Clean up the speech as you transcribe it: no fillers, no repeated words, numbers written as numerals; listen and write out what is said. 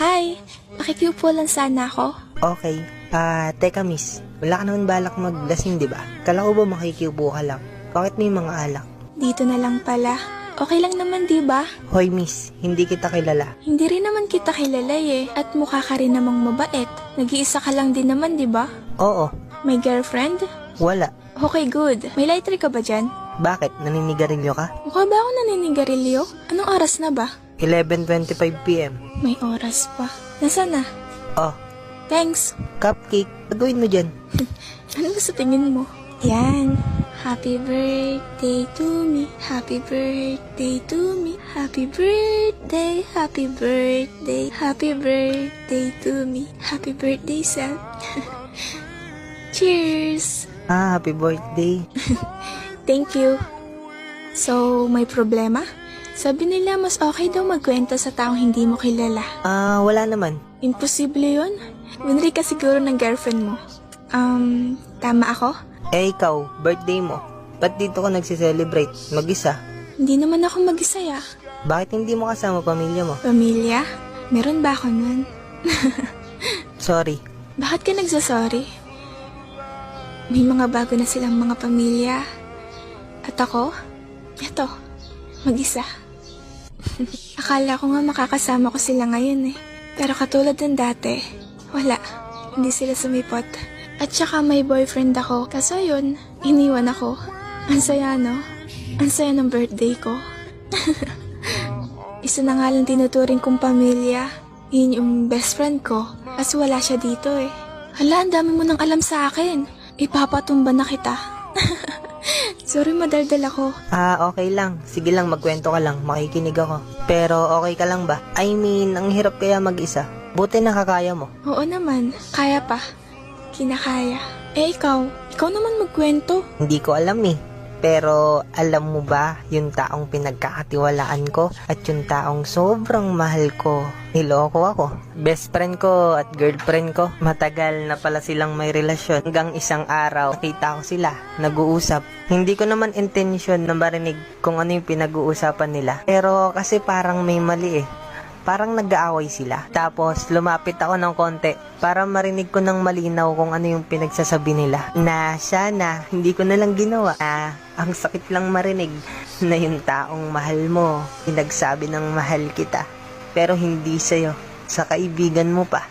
Hi, makikiupo lang sana ako. Okay. Teka miss, wala ka naman balak maglasing, di ba? Kala ko ba makikiupo ka lang? Bakit may mga alak? Dito na lang pala. Okay lang naman, di ba? Hoy miss, hindi kita kilala. Hindi rin naman kita kilala eh. At mukha ka rin namang mabait. Nag-iisa ka lang din naman, di ba? Oo, May girlfriend? wala. Okay, good. May lighter ka ba dyan? Bakit? Naninigarilyo ka? Mukha ba ako naninigarilyo? Anong oras na ba? 11:25 PM. May oras pa. Nasaan na? Oh, Thanks. cupcake. Gagawin mo dyan. Ano ba sa tingin mo? Yan. Happy birthday to me. Happy birthday to me. Happy birthday. Happy birthday. Happy birthday to me. Happy birthday, Sam. Cheers. Happy birthday. Thank you. So, may problema? Sabi nila mas okay daw magkwento sa taong hindi mo kilala. Wala naman. Imposible yun. Winry ka siguro ng girlfriend mo. Tama ako? Ikaw, birthday mo. Ba't dito ka nagsiselebrate? Mag-isa? Hindi naman ako mag-isa ya. Bakit hindi mo kasama pamilya mo? Pamilya? Meron ba ako nun? Sorry. Bakit ka nagsasorry? May mga bago na silang mga pamilya. At ako? Eto, mag-isa. Akala ko nga makakasama ko sila ngayon eh. Pero katulad ng dati, wala. Hindi sila sumipot. At saka may boyfriend ako. Kaso yun, iniwan ako. Ang saya no? Ang saya ng birthday ko. Isa na nga lang tinuturing kong pamilya. Yun yung best friend ko. Kaso wala siya dito eh. Hala, ang dami mo nang alam sa akin. Ipapatumba na kita. Sorry, madaldal ako. Okay lang. Sige lang, magkwento ka lang. Makikinig ako. Pero okay ka lang ba? I mean, ang hirap kaya mag-isa. Buti nakakaya mo. Oo naman, kaya pa. Kinakaya. Eh ikaw naman magkwento. Hindi ko alam eh. Pero alam mo ba, yung taong pinagkakatiwalaan ko at yung taong sobrang mahal ko, niloko ako. Best friend ko at girlfriend ko, matagal na pala silang may relasyon. Hanggang isang araw, nakita ko sila, nag-uusap. Hindi ko naman intention na marinig kung ano yung pinag-uusapan nila. Pero kasi parang may mali eh. Parang nag-aaway sila. Tapos, lumapit ako ng konti para marinig ko ng malinaw kung ano yung pinagsasabi nila. Na sana, hindi ko na lang ginawa. Ang sakit lang marinig na yung taong mahal mo, pinagsabi ng mahal kita. Pero hindi sa'yo, sa kaibigan mo pa.